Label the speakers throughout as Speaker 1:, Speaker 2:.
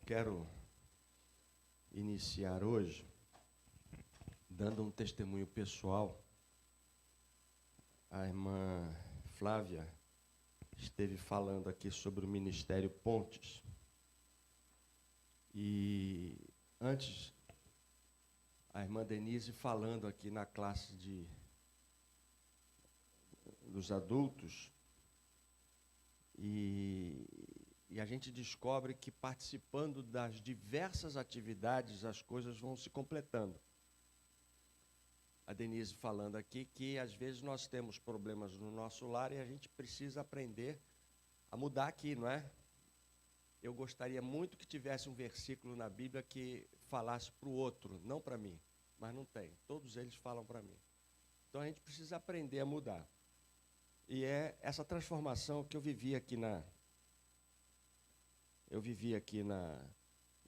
Speaker 1: quero iniciar hoje dando um testemunho pessoal. A irmã Flávia esteve falando aqui sobre o Ministério Pontes. E antes, a irmã Denise falando aqui na classe dos adultos, e a gente descobre que participando das diversas atividades as coisas vão se completando. A Denise falando aqui que às vezes nós temos problemas no nosso lar e a gente precisa aprender a mudar aqui, não é? Eu gostaria muito que tivesse um versículo na Bíblia que falasse para o outro, não para mim, mas não tem. Todos eles falam para mim. Então a gente precisa aprender a mudar. E é essa transformação que eu vivi aqui na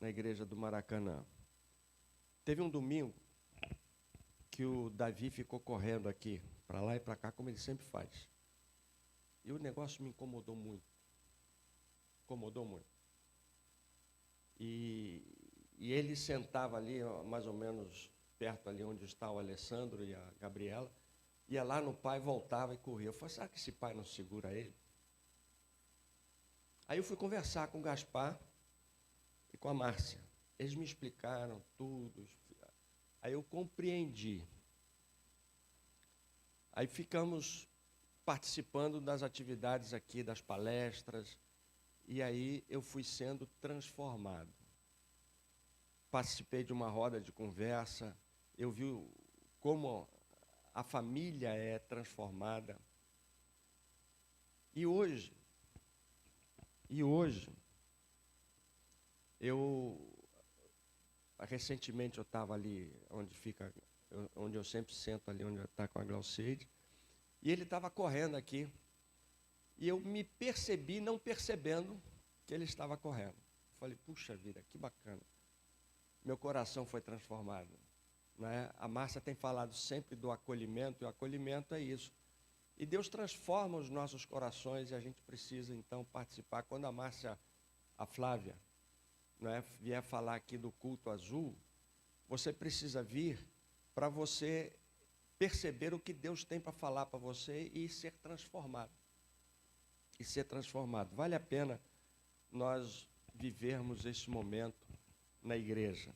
Speaker 1: igreja do Maracanã. Teve um domingo que o Davi ficou correndo aqui, para lá e para cá, como ele sempre faz. E o negócio me incomodou muito. Incomodou muito. E ele sentava ali, mais ou menos perto ali onde está o Alessandro e a Gabriela, ia lá no pai, voltava e corria. Eu falei, será que esse pai não segura ele? Aí eu fui conversar com o Gaspar e com a Márcia. Eles me explicaram tudo. Aí eu compreendi. Aí ficamos participando das atividades aqui, das palestras, e aí eu fui sendo transformado. Participei de uma roda de conversa, eu vi como a família é transformada. E hoje, recentemente eu estava ali onde eu sempre sento ali, onde está com a Glauceide, e ele estava correndo aqui, e eu me percebi, não percebendo que ele estava correndo. Falei, puxa vida, que bacana. Meu coração foi transformado. Né? A Márcia tem falado sempre do acolhimento, e o acolhimento é isso. E Deus transforma os nossos corações, e a gente precisa, então, participar. Quando a Flávia, né, vier falar aqui do culto azul, você precisa vir para você perceber o que Deus tem para falar para você e ser transformado. E ser transformado. Vale a pena nós vivermos esse momento na igreja.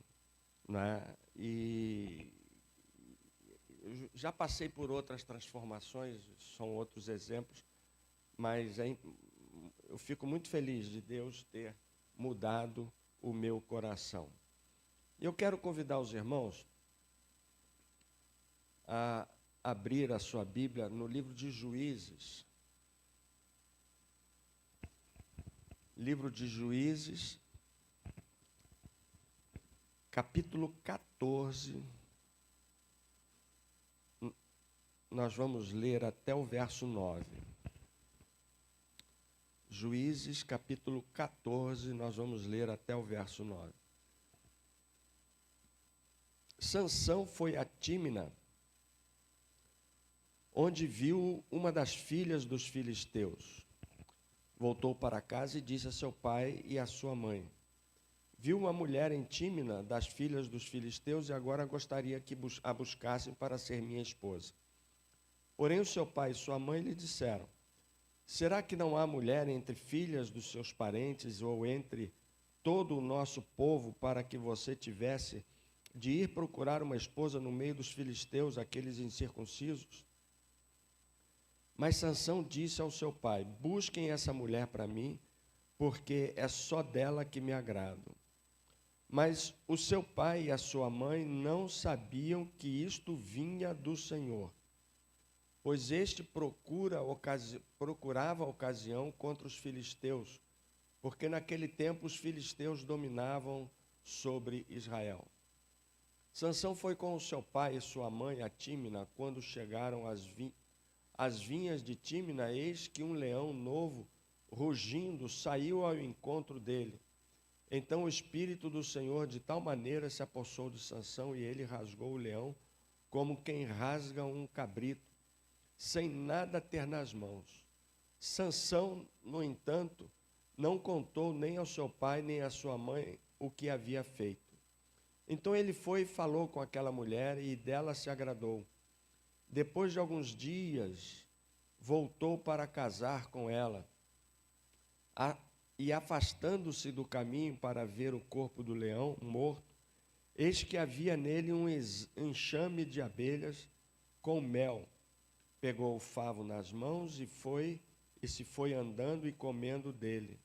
Speaker 1: Né? E eu já passei por outras transformações, são outros exemplos, mas eu fico muito feliz de Deus ter mudado o meu coração. Eu quero convidar os irmãos a abrir a sua Bíblia no livro de Juízes. Livro de Juízes, capítulo 14. Nós vamos ler até o verso 9. Juízes, capítulo 14, nós vamos ler até o verso 9. Sansão foi a Tímina, onde viu uma das filhas dos filisteus. Voltou para casa e disse a seu pai e a sua mãe, viu uma mulher em Tímina das filhas dos filisteus e agora gostaria que a buscassem para ser minha esposa. Porém o seu pai e sua mãe lhe disseram, será que não há mulher entre filhas dos seus parentes ou entre todo o nosso povo para que você tivesse de ir procurar uma esposa no meio dos filisteus, aqueles incircuncisos? Mas Sansão disse ao seu pai, busquem essa mulher para mim, porque é só dela que me agrado. Mas o seu pai e a sua mãe não sabiam que isto vinha do Senhor, pois este procurava ocasião contra os filisteus, porque naquele tempo os filisteus dominavam sobre Israel. Sansão foi com o seu pai e sua mãe a Tímina. Quando chegaram às vinhas de Tímina, eis que um leão novo, rugindo, saiu ao encontro dele. Então o Espírito do Senhor de tal maneira se apossou de Sansão e ele rasgou o leão como quem rasga um cabrito, sem nada ter nas mãos. Sansão, no entanto, não contou nem ao seu pai nem à sua mãe o que havia feito. Então ele foi e falou com aquela mulher e dela se agradou. Depois de alguns dias, voltou para casar com ela. E afastando-se do caminho para ver o corpo do leão morto, eis que havia nele um enxame de abelhas com mel. Pegou o favo nas mãos e se foi andando e comendo dele.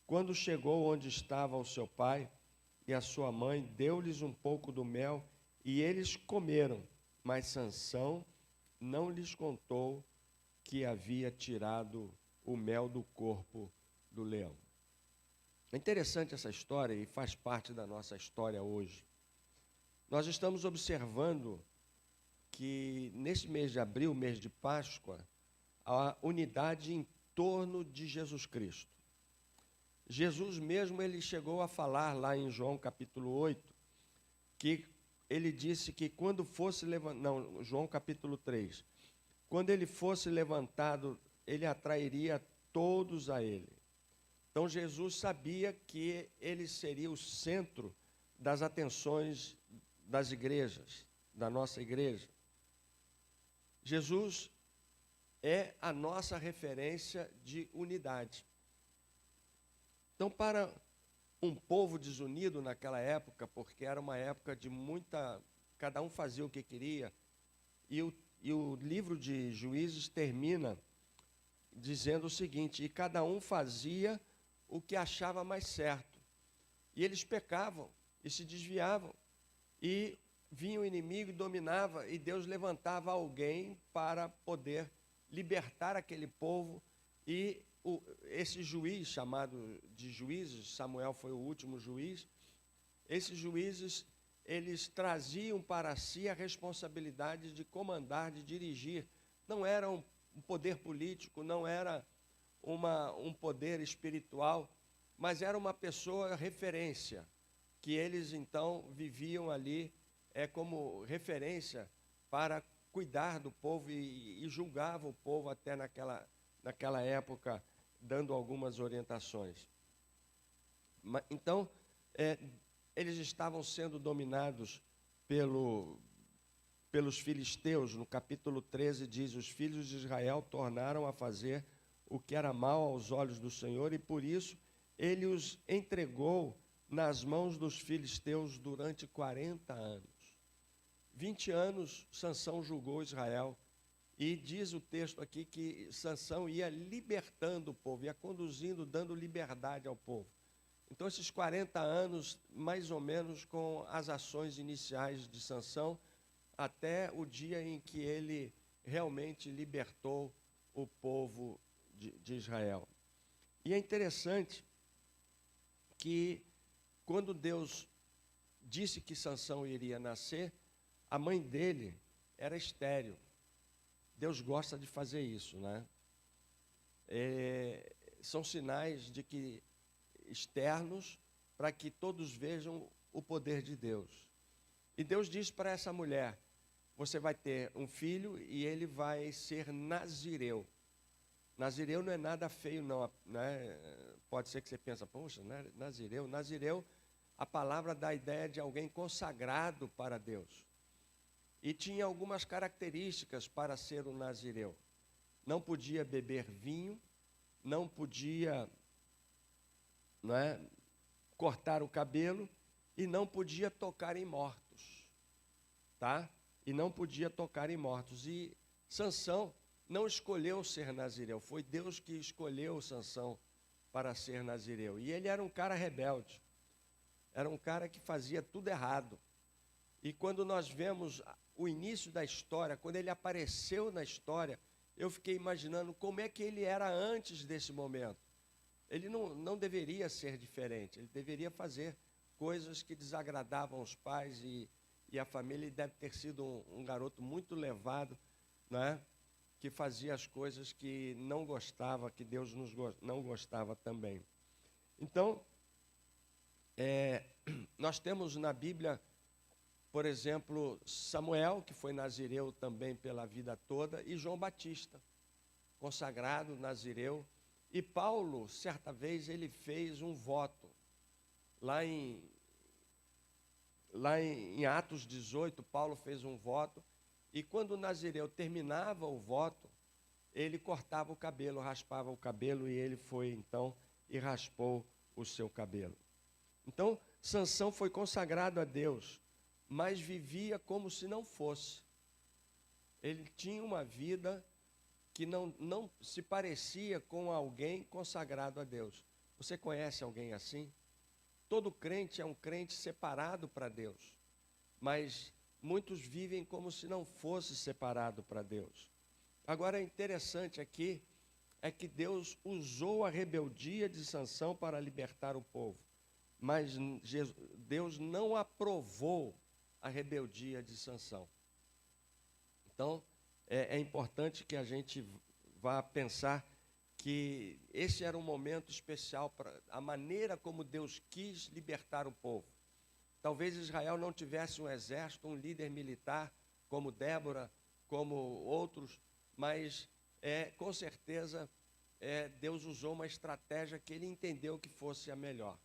Speaker 1: Quando chegou onde estava o seu pai e a sua mãe, deu-lhes um pouco do mel e eles comeram, mas Sansão não lhes contou que havia tirado o mel do corpo do leão. É interessante essa história e faz parte da nossa história hoje. Nós estamos observando que nesse mês de abril, mês de Páscoa, a unidade em torno de Jesus Cristo. Jesus mesmo, ele chegou a falar lá em João capítulo 8, que ele disse que quando fosse levantado, não, João capítulo 3, quando ele fosse levantado, ele atrairia todos a ele. Então Jesus sabia que ele seria o centro das atenções das igrejas, da nossa igreja. Jesus é a nossa referência de unidade. Então, para um povo desunido naquela época, porque era uma época de muita... cada um fazia o que queria, e o livro de Juízes termina dizendo o seguinte: e cada um fazia o que achava mais certo. E eles pecavam e se desviavam. E vinha o inimigo e dominava, e Deus levantava alguém para poder libertar aquele povo. E esse juiz, chamado de juízes, Samuel foi o último juiz, esses juízes, eles traziam para si a responsabilidade de comandar, de dirigir. Não era um poder político, não era um poder espiritual, mas era uma pessoa referência, que eles então viviam ali como referência para cuidar do povo e julgavam o povo até naquela época, dando algumas orientações. Então, eles estavam sendo dominados pelos filisteus. No capítulo 13 diz: os filhos de Israel tornaram a fazer o que era mal aos olhos do Senhor, e por isso ele os entregou nas mãos dos filisteus durante 40 anos. 20 anos Sansão julgou Israel, e diz o texto aqui que Sansão ia libertando o povo, ia conduzindo, dando liberdade ao povo. Então, esses 40 anos, mais ou menos, com as ações iniciais de Sansão, até o dia em que ele realmente libertou o povo de Israel. E é interessante que, quando Deus disse que Sansão iria nascer, a mãe dele era estéril. Deus gosta de fazer isso, né? São sinais de que externos, para que todos vejam o poder de Deus. E Deus diz para essa mulher: você vai ter um filho e ele vai ser nazireu. Nazireu não é nada feio, não, né? Pode ser que você pense, poxa, né? Nazireu. Nazireu, a palavra dá a ideia de alguém consagrado para Deus. E tinha algumas características para ser um nazireu. Não podia beber vinho, não podia, cortar o cabelo, e não podia tocar em mortos, tá? E não podia tocar em mortos. E Sansão não escolheu ser nazireu, foi Deus que escolheu Sansão para ser nazireu. E ele era um cara rebelde, era um cara que fazia tudo errado. E quando nós vemos o início da história, quando ele apareceu na história, eu fiquei imaginando como é que ele era antes desse momento. Ele não deveria ser diferente, ele deveria fazer coisas que desagradavam os pais e a família. Ele deve ter sido um garoto muito levado, né? Que fazia as coisas que não gostava, que Deus não gostava também. Então, nós temos na Bíblia, por exemplo, Samuel, que foi nazireu também pela vida toda, e João Batista, consagrado nazireu. E Paulo, certa vez, ele fez um voto, Lá em Atos 18, Paulo fez um voto, e quando o nazireu terminava o voto, ele cortava o cabelo, raspava o cabelo, e ele foi então e raspou o seu cabelo. Então, Sansão foi consagrado a Deus, mas vivia como se não fosse. Ele tinha uma vida que não se parecia com alguém consagrado a Deus. Você conhece alguém assim? Todo crente é um crente separado para Deus, mas muitos vivem como se não fosse separado para Deus. Agora, interessante aqui é que Deus usou a rebeldia de Sansão para libertar o povo, mas Deus não aprovou a rebeldia de Sansão. Então, é importante que a gente vá pensar que esse era um momento especial para a maneira como Deus quis libertar o povo. Talvez Israel não tivesse um exército, um líder militar, como Débora, como outros, mas com certeza Deus usou uma estratégia que ele entendeu que fosse a melhor.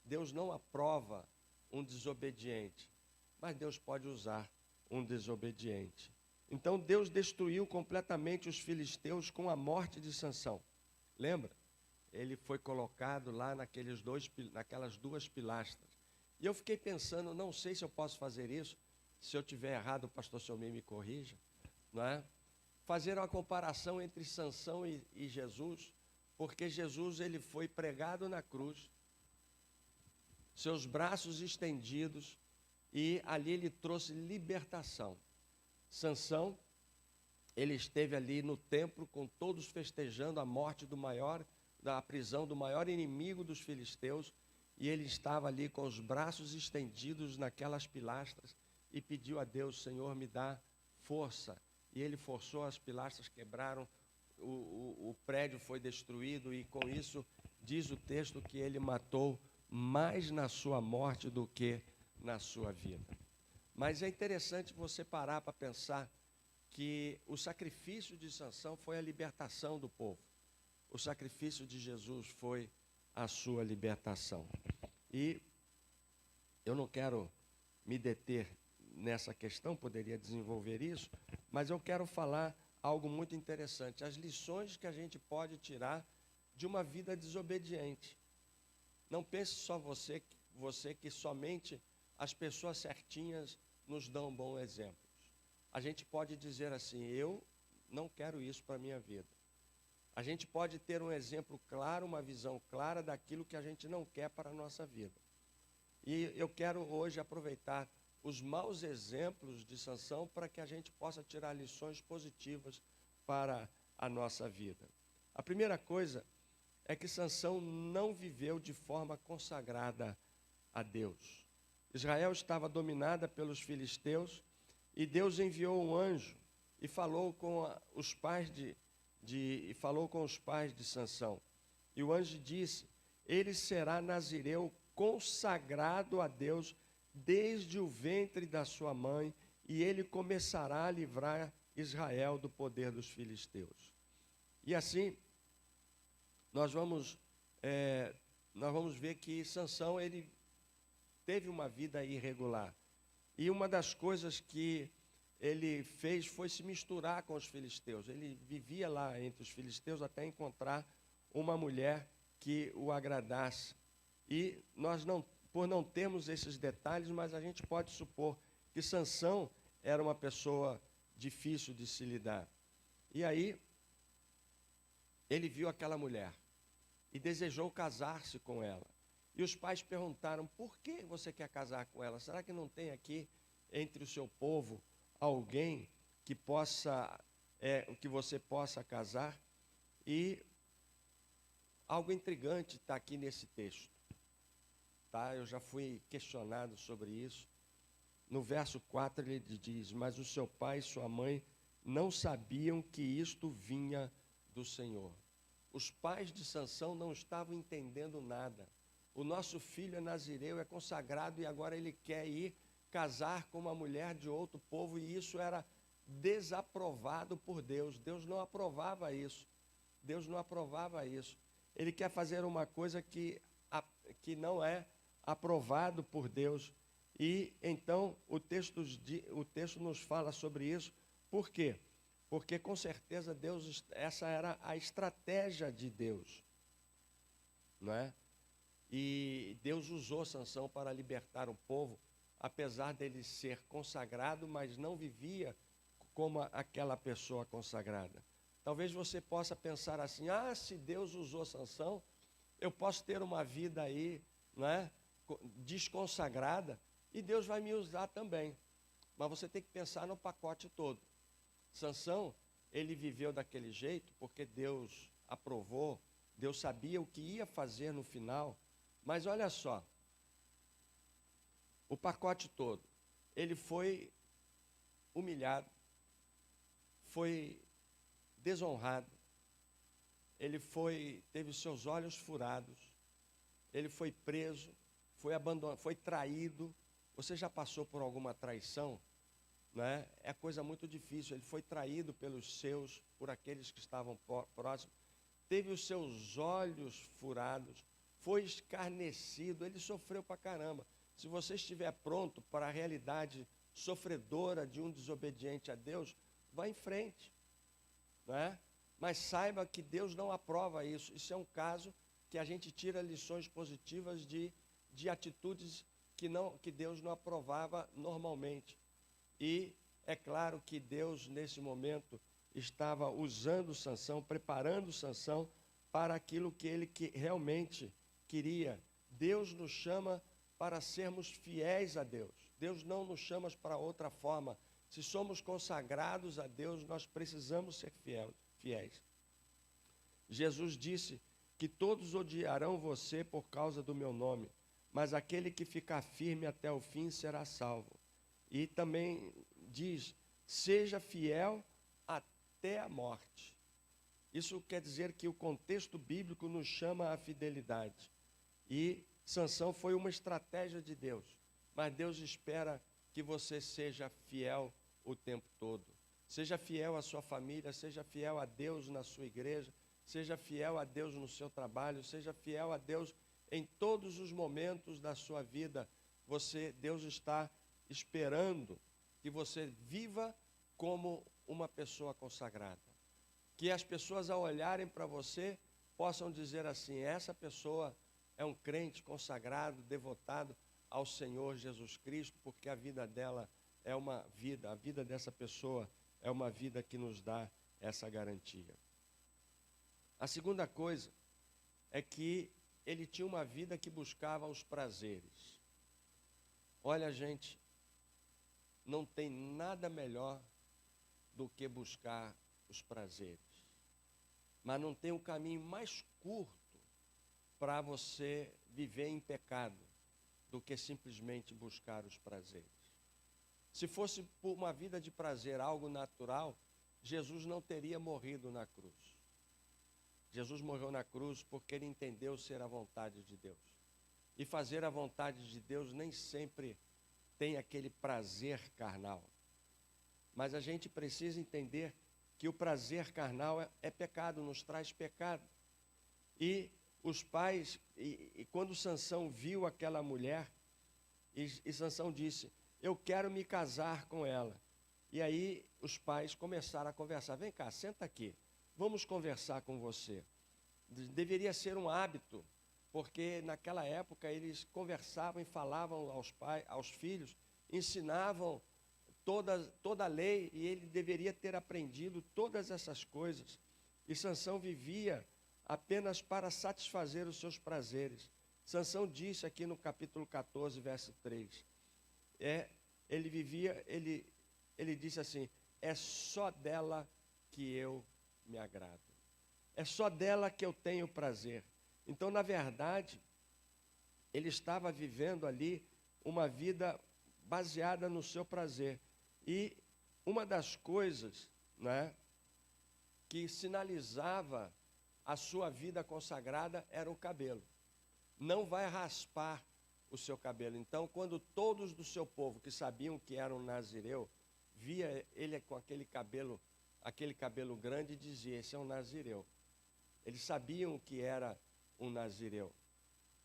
Speaker 1: Deus não aprova um desobediente, mas Deus pode usar um desobediente. Então Deus destruiu completamente os filisteus com a morte de Sansão. Lembra? Ele foi colocado lá naquelas duas pilastras. E eu fiquei pensando, não sei se eu posso fazer isso, se eu tiver errado, o pastor Selmir me corrija, não é? Fazer uma comparação entre Sansão e Jesus, porque Jesus ele foi pregado na cruz, seus braços estendidos, e ali ele trouxe libertação. Sansão, ele esteve ali no templo com todos festejando a morte da prisão do maior inimigo dos filisteus, e ele estava ali com os braços estendidos naquelas pilastras e pediu a Deus: Senhor, me dá força. E ele forçou, as pilastras quebraram, o prédio foi destruído, e com isso diz o texto que ele matou mais na sua morte do que na sua vida. Mas é interessante você parar para pensar que o sacrifício de Sansão foi a libertação do povo. O sacrifício de Jesus foi a sua libertação. E eu não quero me deter nessa questão, poderia desenvolver isso, mas eu quero falar algo muito interessante, as lições que a gente pode tirar de uma vida desobediente. Não pense só você que somente as pessoas certinhas nos dão bons exemplos. A gente pode dizer assim: eu não quero isso para a minha vida. A gente pode ter um exemplo claro, uma visão clara daquilo que a gente não quer para a nossa vida. E eu quero hoje aproveitar os maus exemplos de Sansão para que a gente possa tirar lições positivas para a nossa vida. A primeira coisa é que Sansão não viveu de forma consagrada a Deus. Israel estava dominada pelos filisteus e Deus enviou um anjo e falou com os pais de Sansão. E o anjo disse: ele será nazireu consagrado a Deus desde o ventre da sua mãe, e ele começará a livrar Israel do poder dos filisteus. E assim, nós vamos ver que Sansão, ele teve uma vida irregular. E uma das coisas que ele fez foi se misturar com os filisteus. Ele vivia lá entre os filisteus até encontrar uma mulher que o agradasse. E nós por não termos esses detalhes, mas a gente pode supor que Sansão era uma pessoa difícil de se lidar. E aí, ele viu aquela mulher e desejou casar-se com ela. E os pais perguntaram: por que você quer casar com ela? Será que não tem aqui entre o seu povo alguém que você possa casar? E algo intrigante está aqui nesse texto. Tá? Eu já fui questionado sobre isso. No verso 4 ele diz: mas o seu pai e sua mãe não sabiam que isto vinha do Senhor. Os pais de Sansão não estavam entendendo nada. O nosso filho é nazireu, é consagrado, e agora ele quer ir casar com uma mulher de outro povo, e isso era desaprovado por Deus. Deus não aprovava isso. Deus não aprovava isso. Ele quer fazer uma coisa que não é aprovado por Deus. E então o texto nos fala sobre isso. Por quê? Porque com certeza Deus, essa era a estratégia de Deus, não é? E Deus usou Sansão para libertar o povo, apesar dele ser consagrado, mas não vivia como aquela pessoa consagrada. Talvez você possa pensar assim: se Deus usou Sansão, eu posso ter uma vida aí, não é, desconsagrada, e Deus vai me usar também. Mas você tem que pensar no pacote todo. Sansão, ele viveu daquele jeito porque Deus aprovou, Deus sabia o que ia fazer no final. Mas olha só, o pacote todo. Ele foi humilhado, foi desonrado, ele teve os seus olhos furados, ele foi preso, foi abandonado, foi traído. Você já passou por alguma traição? Né? É coisa muito difícil. Ele foi traído pelos seus, por aqueles que estavam próximos, teve os seus olhos furados, foi escarnecido, ele sofreu pra caramba. Se você estiver pronto para a realidade sofredora de um desobediente a Deus, vá em frente, né? Mas saiba que Deus não aprova isso. Isso é um caso que a gente tira lições positivas de atitudes que Deus não aprovava normalmente. E é claro que Deus, nesse momento, estava usando Sansão, preparando Sansão para aquilo que ele realmente queria. Deus nos chama para sermos fiéis a Deus. Deus não nos chama para outra forma. Se somos consagrados a Deus, nós precisamos ser fiéis. Jesus disse que todos odiarão você por causa do meu nome, mas aquele que ficar firme até o fim será salvo. E também diz: seja fiel até a morte. Isso quer dizer que o contexto bíblico nos chama à fidelidade. E Sansão foi uma estratégia de Deus, mas Deus espera que você seja fiel o tempo todo. Seja fiel à sua família, seja fiel a Deus na sua igreja, seja fiel a Deus no seu trabalho, seja fiel a Deus em todos os momentos da sua vida. Deus está esperando que você viva como uma pessoa consagrada. Que as pessoas, ao olharem para você, possam dizer assim: essa pessoa é um crente consagrado, devotado ao Senhor Jesus Cristo, porque a vida dela é uma vida, a vida dessa pessoa é uma vida que nos dá essa garantia. A segunda coisa é que ele tinha uma vida que buscava os prazeres. Olha, gente, não tem nada melhor do que buscar os prazeres. Mas não tem um caminho mais curto para você viver em pecado do que simplesmente buscar os prazeres. Se fosse por uma vida de prazer, algo natural, Jesus não teria morrido na cruz. Jesus morreu na cruz porque ele entendeu ser a vontade de Deus. E fazer a vontade de Deus nem sempre tem aquele prazer carnal. Mas a gente precisa entender que o prazer carnal é pecado, nos traz pecado. E os pais, quando Sansão viu aquela mulher, e Sansão disse: eu quero me casar com ela. E aí os pais começaram a conversar: vem cá, senta aqui, vamos conversar com você. Deveria ser um hábito, porque naquela época eles conversavam e falavam aos filhos, ensinavam toda a lei, e ele deveria ter aprendido todas essas coisas. E Sansão vivia apenas para satisfazer os seus prazeres. Sansão disse aqui no capítulo 14, verso 3, ele disse assim: é só dela que eu me agrado. É só dela que eu tenho prazer. Então, na verdade, ele estava vivendo ali uma vida baseada no seu prazer. E uma das coisas, né, que sinalizava a sua vida consagrada era o cabelo. Não vai raspar o seu cabelo. Então, quando todos do seu povo que sabiam que era um nazireu, via ele com aquele cabelo grande, dizia: esse é um nazireu. Eles sabiam que era um nazireu.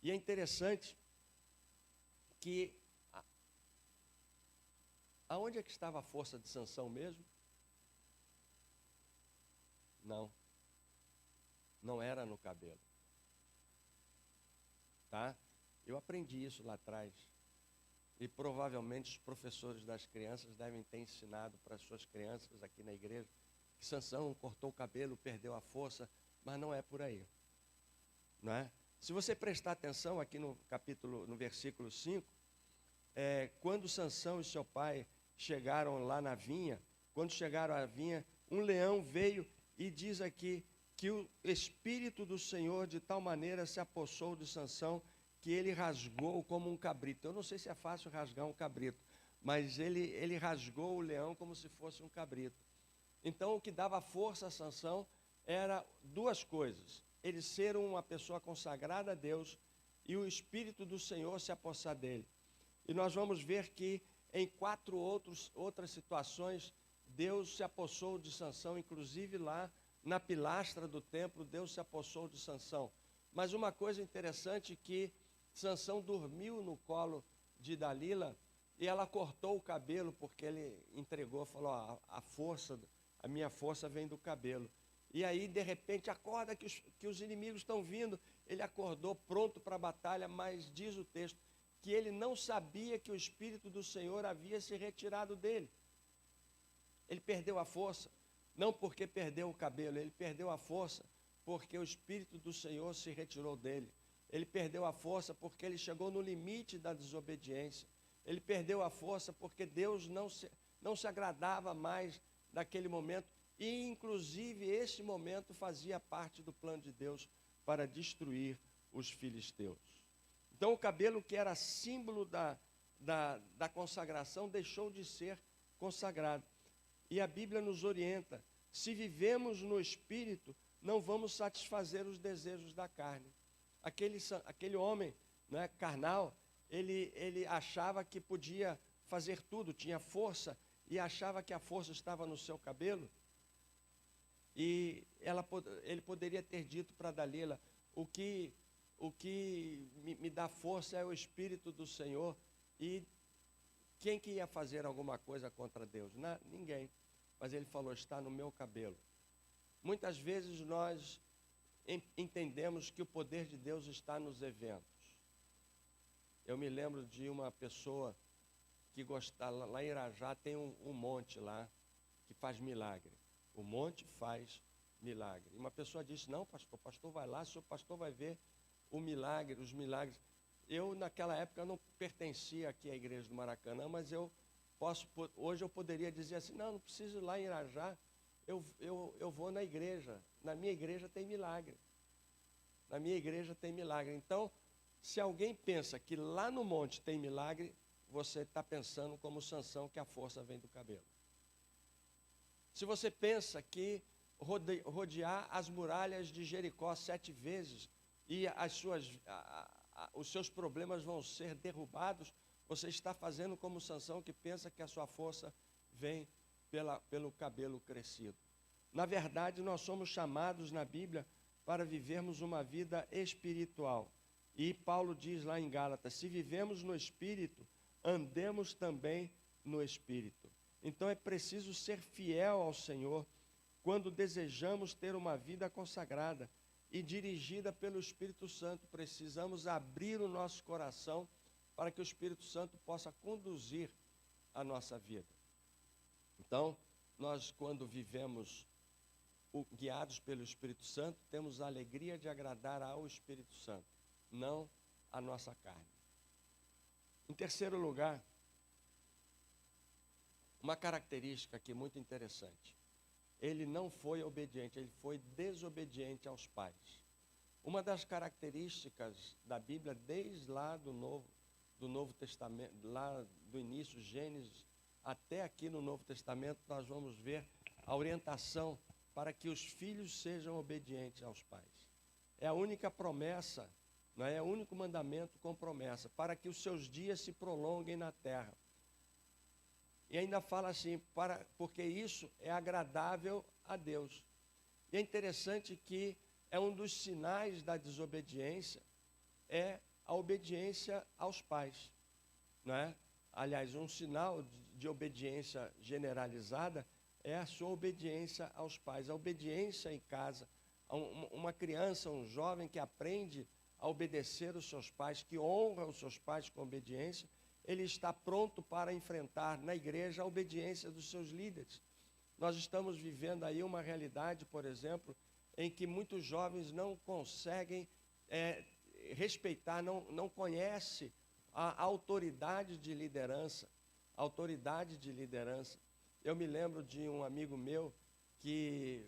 Speaker 1: E é interessante que aonde é que estava a força de Sansão mesmo? Não era no cabelo. Tá? Eu aprendi isso lá atrás. E provavelmente os professores das crianças devem ter ensinado para as suas crianças aqui na igreja que Sansão cortou o cabelo, perdeu a força, mas não é por aí. Não é? Se você prestar atenção aqui no versículo 5, quando Sansão e seu pai chegaram lá na vinha, quando chegaram à vinha, um leão veio e diz aqui que o Espírito do Senhor de tal maneira se apossou de Sansão que ele rasgou como um cabrito. Eu não sei se é fácil rasgar um cabrito, mas ele rasgou o leão como se fosse um cabrito. Então o que dava força a Sansão era duas coisas: ele ser uma pessoa consagrada a Deus e o Espírito do Senhor se apossar dele. E nós vamos ver que em 4 outras situações Deus se apossou de Sansão, inclusive lá na pilastra do templo, Deus se apossou de Sansão. Mas uma coisa interessante que Sansão dormiu no colo de Dalila e ela cortou o cabelo, porque ele entregou, falou, a minha força vem do cabelo. E aí, de repente, acorda que os inimigos estão vindo. Ele acordou pronto para a batalha, mas diz o texto que ele não sabia que o Espírito do Senhor havia se retirado dele. Ele perdeu a força, não porque perdeu o cabelo, ele perdeu a força porque o Espírito do Senhor se retirou dele. Ele perdeu a força porque ele chegou no limite da desobediência. Ele perdeu a força porque Deus não se agradava mais daquele momento. E, inclusive, esse momento fazia parte do plano de Deus para destruir os filisteus. Então, o cabelo, que era símbolo da consagração, deixou de ser consagrado. E a Bíblia nos orienta: se vivemos no Espírito, não vamos satisfazer os desejos da carne. Aquele homem, né, carnal, ele achava que podia fazer tudo, tinha força, e achava que a força estava no seu cabelo. E ele poderia ter dito para Dalila: o que me dá força é o Espírito do Senhor. E quem que ia fazer alguma coisa contra Deus? Ninguém. Mas ele falou: está no meu cabelo. Muitas vezes nós entendemos que o poder de Deus está nos eventos. Eu me lembro de uma pessoa que gostava, lá em Irajá tem um monte lá que faz milagre. O monte faz milagre. E uma pessoa disse: não, pastor, o pastor vai lá, o pastor vai ver o milagre, os milagres. Eu, naquela época, não pertencia aqui à igreja do Maracanã, mas hoje eu poderia dizer assim: não preciso ir lá em Irajá, eu vou na igreja. Na minha igreja tem milagre. Na minha igreja tem milagre. Então, se alguém pensa que lá no monte tem milagre, você está pensando como Sansão, que a força vem do cabelo. Se você pensa que rodear as muralhas de Jericó 7 vezes e os seus problemas vão ser derrubados, você está fazendo como Sansão, que pensa que a sua força vem pelo cabelo crescido. Na verdade, nós somos chamados na Bíblia para vivermos uma vida espiritual. E Paulo diz lá em Gálatas: se vivemos no Espírito, andemos também no Espírito. Então é preciso ser fiel ao Senhor quando desejamos ter uma vida consagrada e dirigida pelo Espírito Santo. Precisamos abrir o nosso coração para que o Espírito Santo possa conduzir a nossa vida. Então, nós, quando vivemos guiados pelo Espírito Santo, temos a alegria de agradar ao Espírito Santo, não à nossa carne. Em terceiro lugar, uma característica aqui muito interessante: ele não foi obediente, ele foi desobediente aos pais. Uma das características da Bíblia, desde lá do Novo Testamento, lá do início, Gênesis, até aqui no Novo Testamento, nós vamos ver a orientação para que os filhos sejam obedientes aos pais. É a única promessa, não é o único mandamento com promessa, para que os seus dias se prolonguem na terra. E ainda fala assim: porque isso é agradável a Deus. E é interessante que é um dos sinais da desobediência, é a obediência aos pais. não é? Aliás, um sinal de obediência generalizada é a sua obediência aos pais, a obediência em casa. Uma criança, um jovem que aprende a obedecer os seus pais, que honra os seus pais com obediência, ele está pronto para enfrentar na igreja a obediência dos seus líderes. Nós estamos vivendo aí uma realidade, por exemplo, em que muitos jovens não conseguem respeitar, não conhecem a autoridade de liderança. Eu me lembro de um amigo meu que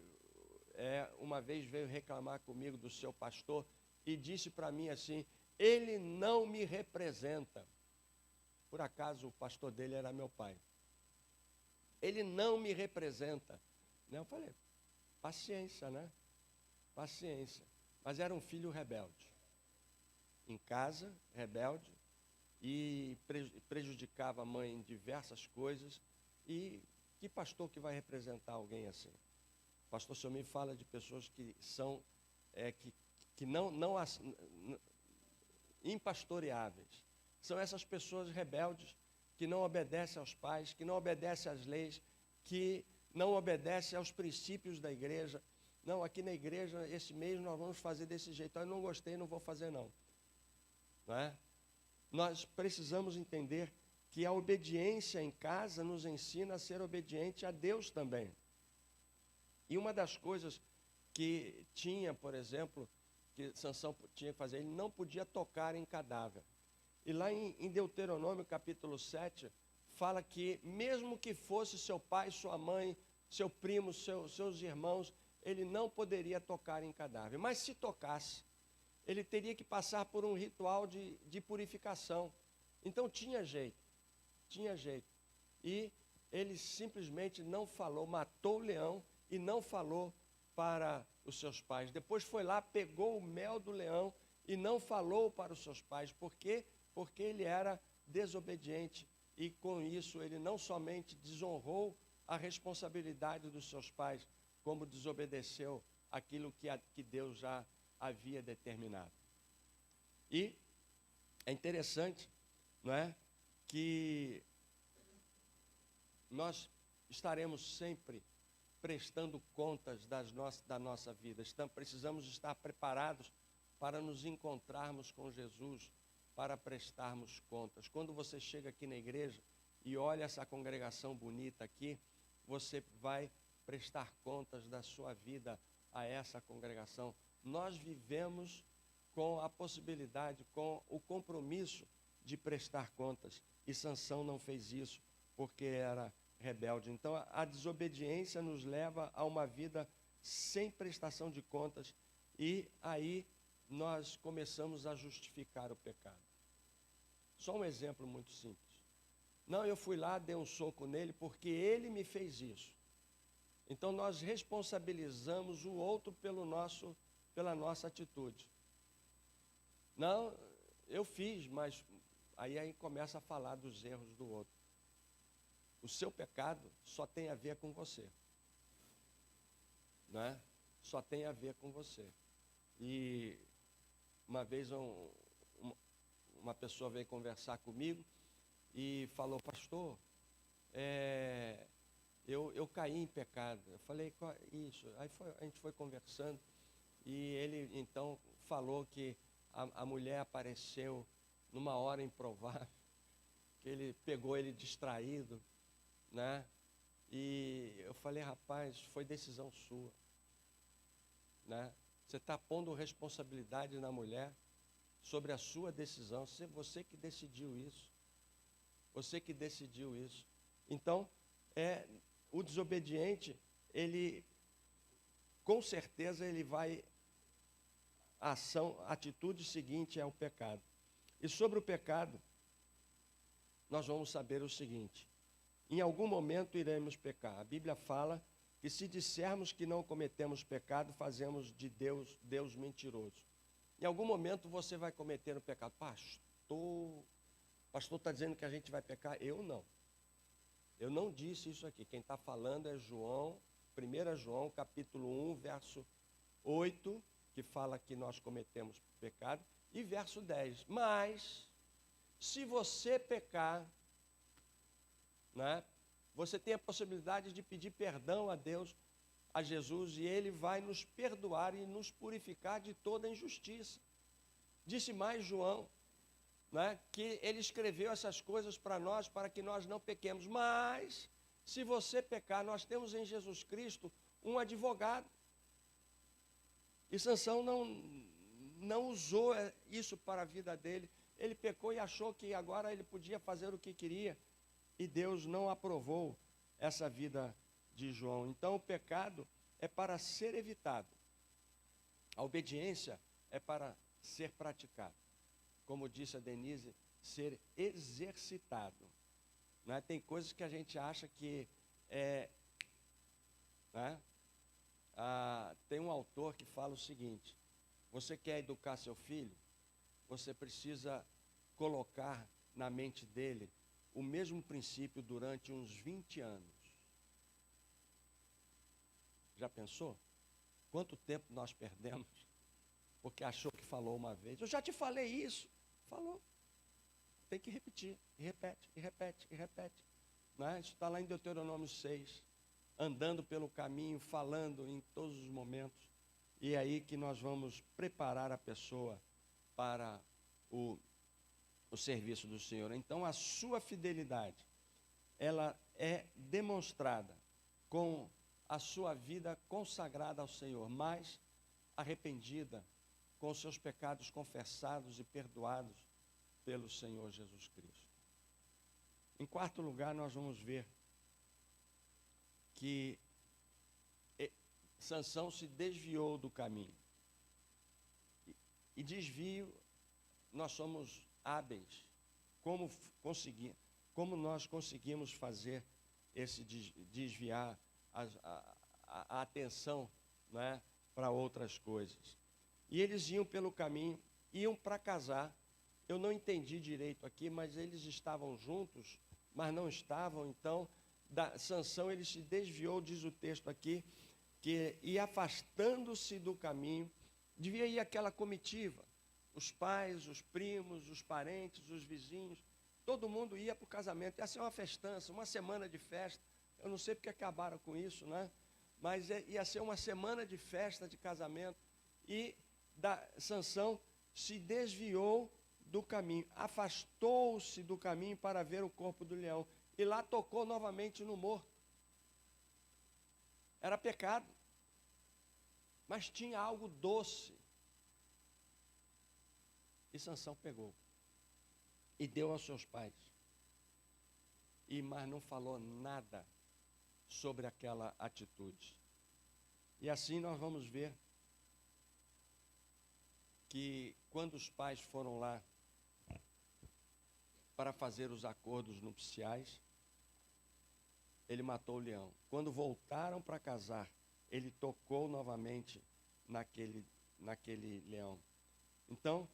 Speaker 1: uma vez veio reclamar comigo do seu pastor e disse para mim assim: ele não me representa. Por acaso o pastor dele era meu pai. Ele não me representa. Eu falei, paciência, né? Paciência. Mas era um filho rebelde. Em casa, rebelde, e prejudicava a mãe em diversas coisas. E que pastor que vai representar alguém assim? O pastor Selmi fala de pessoas que são que não impastoreáveis. São essas pessoas rebeldes que não obedecem aos pais, que não obedecem às leis, que não obedecem aos princípios da igreja. Não, aqui na igreja, esse mês nós vamos fazer desse jeito. Eu não gostei, não vou fazer não. Não é? Nós precisamos entender que a obediência em casa nos ensina a ser obediente a Deus também. E uma das coisas que tinha, por exemplo, que Sansão tinha que fazer, ele não podia tocar em cadáver. E lá em Deuteronômio capítulo 7, fala que mesmo que fosse seu pai, sua mãe, seu primo, seus irmãos, ele não poderia tocar em cadáver. Mas se tocasse, ele teria que passar por um ritual de purificação. Então tinha jeito. E ele simplesmente não falou, matou o leão e não falou para os seus pais. Depois foi lá, pegou o mel do leão e não falou para os seus pais. Por quê? Porque ele era desobediente e com isso ele não somente desonrou a responsabilidade dos seus pais, como desobedeceu aquilo que Deus já havia determinado. E é interessante, não é, que nós estaremos sempre prestando contas da nossa vida. Precisamos estar preparados para nos encontrarmos com Jesus, para prestarmos contas. Quando você chega aqui na igreja e olha essa congregação bonita aqui, você vai prestar contas da sua vida a essa congregação. Nós vivemos com a possibilidade, com o compromisso de prestar contas. E Sansão não fez isso porque era rebelde. Então a desobediência nos leva a uma vida sem prestação de contas e aí nós começamos a justificar o pecado. Só um exemplo muito simples. Não, eu fui lá, dei um soco nele porque ele me fez isso. Então nós responsabilizamos o outro pela nossa atitude. Não, eu fiz, mas aí começa a falar dos erros do outro. O seu pecado só tem a ver com você. Não é? Só tem a ver com você. E uma vez uma pessoa veio conversar comigo e falou, pastor, eu caí em pecado. Eu falei, isso. Aí a gente foi conversando e ele então falou que a mulher apareceu numa hora improvável, que ele pegou ele distraído, né? E eu falei, rapaz, foi decisão sua, né? Você está pondo responsabilidade na mulher sobre a sua decisão. Você que decidiu isso. Você que decidiu isso. Então, o desobediente, ele, com certeza, ele vai... A atitude seguinte é o pecado. E sobre o pecado, nós vamos saber o seguinte. Em algum momento iremos pecar. A Bíblia fala que se dissermos que não cometemos pecado, fazemos de Deus mentiroso. Em algum momento você vai cometer um pecado. Pastor está dizendo que a gente vai pecar? Eu não. Eu não disse isso aqui. Quem está falando é João, 1 João, capítulo 1, verso 8, que fala que nós cometemos pecado, e verso 10. Mas, se você pecar, né, você tem a possibilidade de pedir perdão a Deus, a Jesus, e Ele vai nos perdoar e nos purificar de toda injustiça. Disse mais João, né, que ele escreveu essas coisas para nós, para que nós não pequemos. Mas, se você pecar, nós temos em Jesus Cristo um advogado. E Sansão não usou isso para a vida dele. Ele pecou e achou que agora ele podia fazer o que queria. E Deus não aprovou essa vida de João. Então, o pecado é para ser evitado. A obediência é para ser praticado. Como disse a Denise, ser exercitado. Né? Tem coisas que a gente acha que é... Né? Tem um autor que fala o seguinte: você quer educar seu filho, você precisa colocar na mente dele o mesmo princípio durante uns 20 anos. Já pensou? Quanto tempo nós perdemos porque achou que falou uma vez? Eu já te falei isso. Falou. Tem que repetir, e repete, e repete, e repete. Né? Isso está lá em Deuteronômio 6. Andando pelo caminho, falando em todos os momentos. E é aí que nós vamos preparar a pessoa para o serviço do Senhor. Então, a sua fidelidade, ela é demonstrada com a sua vida consagrada ao Senhor, mas arrependida, com seus pecados confessados e perdoados pelo Senhor Jesus Cristo. Em quarto lugar, nós vamos ver que Sansão se desviou do caminho. E desvio, nós somos hábeis. Como nós conseguimos fazer esse desviar a atenção, né, para outras coisas. E eles iam pelo caminho, iam para casar. Eu não entendi direito aqui, mas eles estavam juntos, mas não estavam. Então, Sansão, ele se desviou, diz o texto aqui, que ia afastando-se do caminho. Devia ir aquela comitiva, os pais, os primos, os parentes, os vizinhos, todo mundo ia para o casamento. Ia ser uma festança, uma semana de festa. Eu não sei porque acabaram com isso, né? Mas ia ser uma semana de festa, de casamento. E Sansão se desviou do caminho, afastou-se do caminho para ver o corpo do leão. E lá tocou novamente no morto. Era pecado, mas tinha algo doce. E Sansão pegou e deu aos seus pais. Mas não falou nada sobre aquela atitude. E assim nós vamos ver que quando os pais foram lá para fazer os acordos nupciais, ele matou o leão. Quando voltaram para casar, ele tocou novamente naquele leão. Então,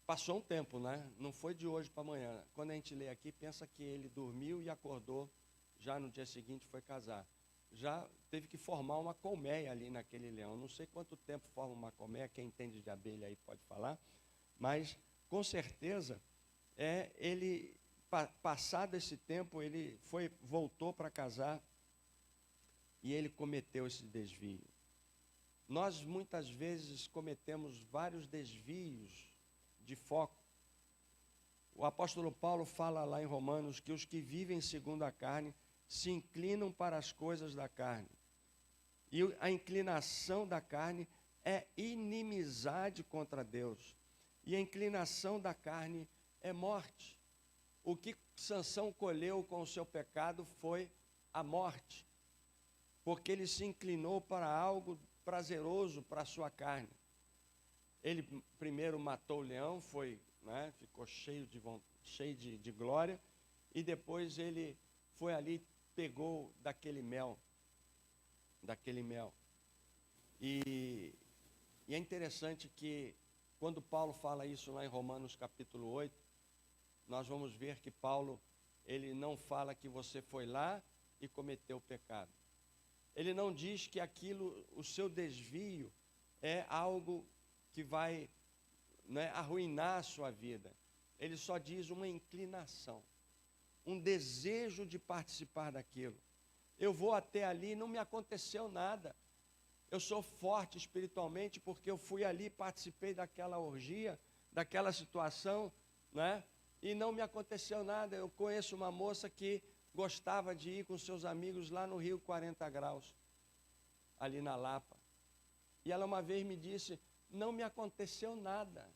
Speaker 1: passou um tempo, né? Não foi de hoje para amanhã. Quando a gente lê aqui, pensa que ele dormiu e acordou, já no dia seguinte foi casar. Já teve que formar uma colmeia ali naquele leão. Não sei quanto tempo forma uma colmeia, quem entende de abelha aí pode falar, mas com certeza ele, passado esse tempo, ele voltou para casar e ele cometeu esse desvio. Nós muitas vezes cometemos vários desvios de foco. O apóstolo Paulo fala lá em Romanos que os que vivem segundo a carne se inclinam para as coisas da carne. E a inclinação da carne é inimizade contra Deus. E a inclinação da carne é morte. O que Sansão colheu com o seu pecado foi a morte. Porque ele se inclinou para algo prazeroso para a sua carne. Ele primeiro matou o leão, ficou cheio de glória, e depois ele foi ali, pegou daquele mel. E é interessante que quando Paulo fala isso lá em Romanos capítulo 8, nós vamos ver que Paulo, ele não fala que você foi lá e cometeu o pecado. Ele não diz que aquilo, o seu desvio, é algo que vai né, arruinar a sua vida. Ele só diz uma inclinação, um desejo de participar daquilo. Eu vou até ali, não me aconteceu nada. Eu sou forte espiritualmente porque eu fui ali, participei daquela orgia, daquela situação, né? E não me aconteceu nada. Eu conheço uma moça que gostava de ir com seus amigos lá no Rio 40 Graus, ali na Lapa. E ela uma vez me disse, não me aconteceu nada.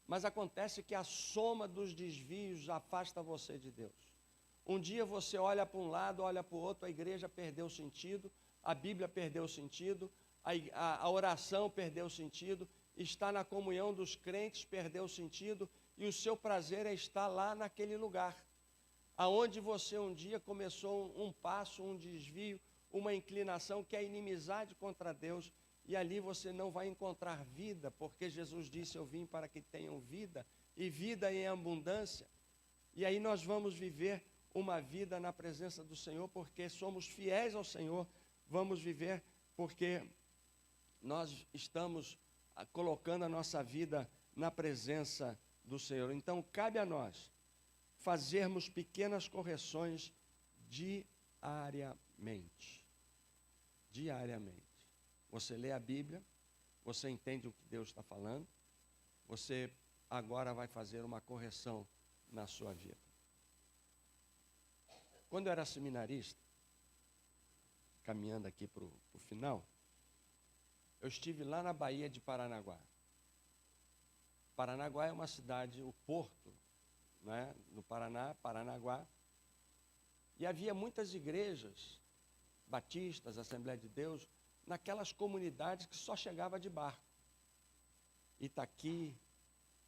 Speaker 1: Mas acontece que a soma dos desvios afasta você de Deus. Um dia você olha para um lado, olha para o outro, a igreja perdeu o sentido, a Bíblia perdeu o sentido, a oração perdeu o sentido, estar na comunhão dos crentes perdeu o sentido, e o seu prazer é estar lá naquele lugar, aonde você um dia começou um passo, um desvio, uma inclinação que é inimizade contra Deus, e ali você não vai encontrar vida, porque Jesus disse, eu vim para que tenham vida, e vida em abundância. E aí nós vamos viver uma vida na presença do Senhor, porque somos fiéis ao Senhor, vamos viver porque nós estamos colocando a nossa vida na presença do Senhor. Então, cabe a nós fazermos pequenas correções diariamente. Diariamente. Você lê a Bíblia, você entende o que Deus está falando, você agora vai fazer uma correção na sua vida. Quando eu era seminarista, caminhando aqui para o final, eu estive lá na Baía de Paranaguá. Paranaguá é uma cidade, o porto, né, no Paraná, Paranaguá, e havia muitas igrejas, batistas, Assembleia de Deus, naquelas comunidades que só chegava de barco. Itaqui,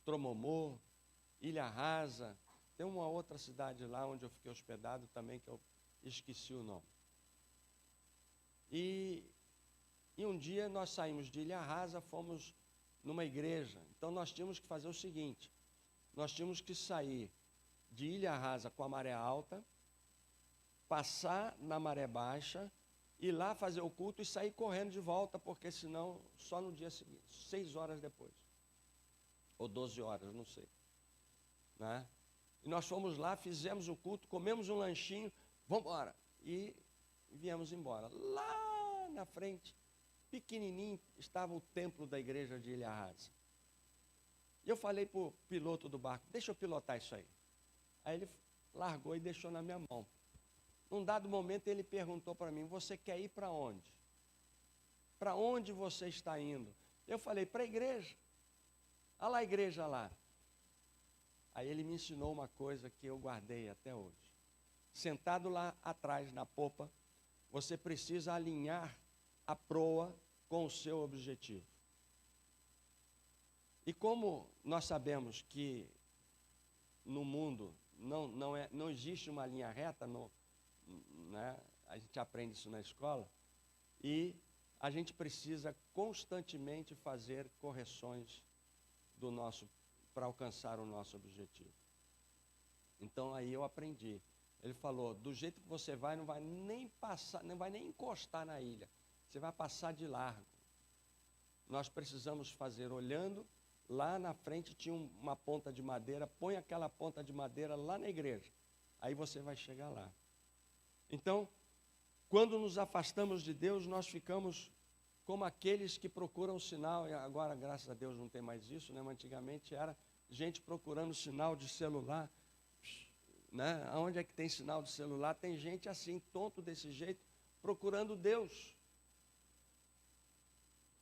Speaker 1: Tromomô, Ilha Rasa, tem uma outra cidade lá onde eu fiquei hospedado também, que eu esqueci o nome. E um dia nós saímos de Ilha Rasa, fomos numa igreja. Então nós tínhamos que fazer o seguinte, nós tínhamos que sair de Ilha Rasa com a maré alta, passar na maré baixa, ir lá fazer o culto e sair correndo de volta, porque senão só no dia seguinte, 6 horas depois, ou 12 horas, não sei, né? E nós fomos lá, fizemos o culto, comemos um lanchinho, vamos embora. E viemos embora. Lá na frente, pequenininho, estava o templo da igreja de Ilha Rasa. E eu falei para o piloto do barco, deixa eu pilotar isso aí. Aí ele largou e deixou na minha mão. Num dado momento ele perguntou para mim, você quer ir para onde? Para onde você está indo? Eu falei, para a igreja. Olha lá a igreja lá. Aí ele me ensinou uma coisa que eu guardei até hoje. Sentado lá atrás, na popa, você precisa alinhar a proa com o seu objetivo. E como nós sabemos que no mundo não existe uma linha reta, né? A gente aprende isso na escola, e a gente precisa constantemente fazer correções para alcançar o nosso objetivo. Então aí eu aprendi. Ele falou, do jeito que você vai, não vai nem passar, não vai nem encostar na ilha. Você vai passar de largo. Nós precisamos fazer olhando, lá na frente tinha uma ponta de madeira, põe aquela ponta de madeira lá na igreja. Aí você vai chegar lá. Então, quando nos afastamos de Deus, nós ficamos como aqueles que procuram sinal, e agora, graças a Deus, não tem mais isso, né? Mas antigamente era gente procurando sinal de celular, né? Onde é que tem sinal de celular? Tem gente assim, tonto desse jeito, procurando Deus.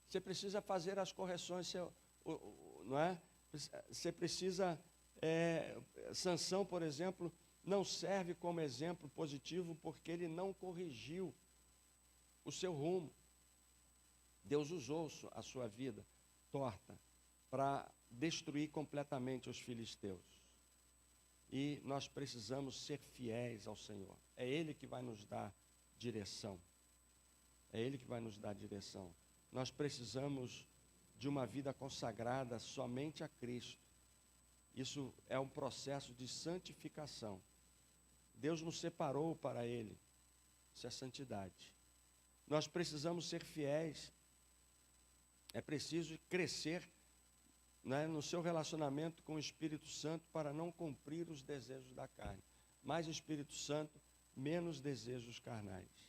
Speaker 1: Você precisa fazer as correções, não é? Você precisa, Sansão, por exemplo, não serve como exemplo positivo porque ele não corrigiu o seu rumo. Deus usou a sua vida torta para destruir completamente os filisteus. E nós precisamos ser fiéis ao Senhor. É Ele que vai nos dar direção. É Ele que vai nos dar direção. Nós precisamos de uma vida consagrada somente a Cristo. Isso é um processo de santificação. Deus nos separou para Ele. Isso é santidade. Nós precisamos ser fiéis. É preciso crescer né, no seu relacionamento com o Espírito Santo para não cumprir os desejos da carne. Mais Espírito Santo, menos desejos carnais.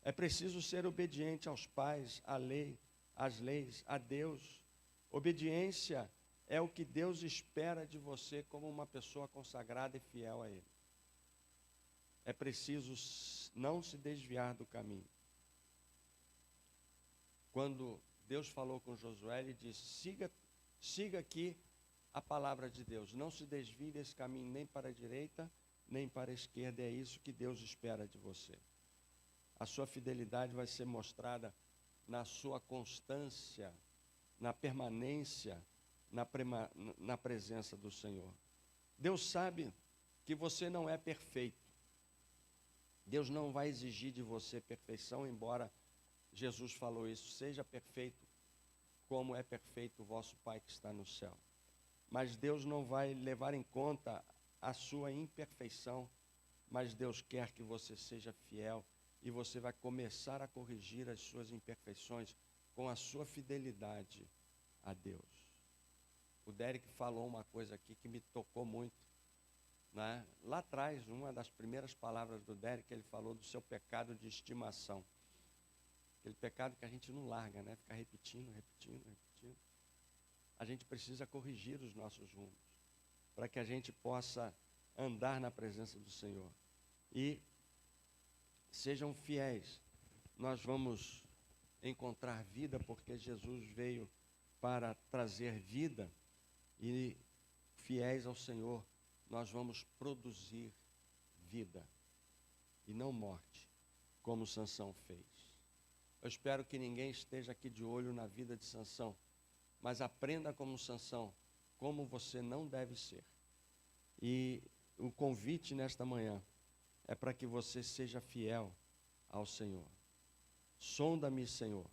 Speaker 1: É preciso ser obediente aos pais, à lei, às leis, a Deus. Obediência é o que Deus espera de você como uma pessoa consagrada e fiel a Ele. É preciso não se desviar do caminho. Quando Deus falou com Josué, Ele disse: siga aqui a palavra de Deus. Não se desvie desse caminho nem para a direita, nem para a esquerda. É isso que Deus espera de você. A sua fidelidade vai ser mostrada na sua constância, na permanência, na presença do Senhor. Deus sabe que você não é perfeito. Deus não vai exigir de você perfeição, embora Jesus falou isso: seja perfeito como é perfeito o vosso Pai que está no céu. Mas Deus não vai levar em conta a sua imperfeição, mas Deus quer que você seja fiel e você vai começar a corrigir as suas imperfeições com a sua fidelidade a Deus. O Derek falou uma coisa aqui que me tocou muito, né? Lá atrás, uma das primeiras palavras do Derek, ele falou do seu pecado de estimação. Aquele pecado que a gente não larga, né? Fica repetindo. A gente precisa corrigir os nossos rumos, para que a gente possa andar na presença do Senhor. E sejam fiéis. Nós vamos encontrar vida, porque Jesus veio para trazer vida, e fiéis ao Senhor, nós vamos produzir vida e não morte, como Sansão fez. Eu espero que ninguém esteja aqui de olho na vida de Sansão, mas aprenda como Sansão, como você não deve ser. E o convite nesta manhã é para que você seja fiel ao Senhor. Sonda-me, Senhor,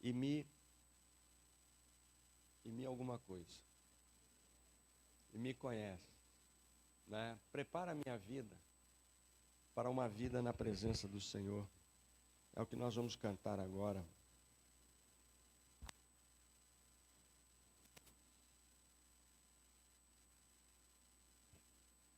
Speaker 1: e me alguma coisa. E me conhece, né? Prepara a minha vida para uma vida na presença do Senhor. É o que nós vamos cantar agora.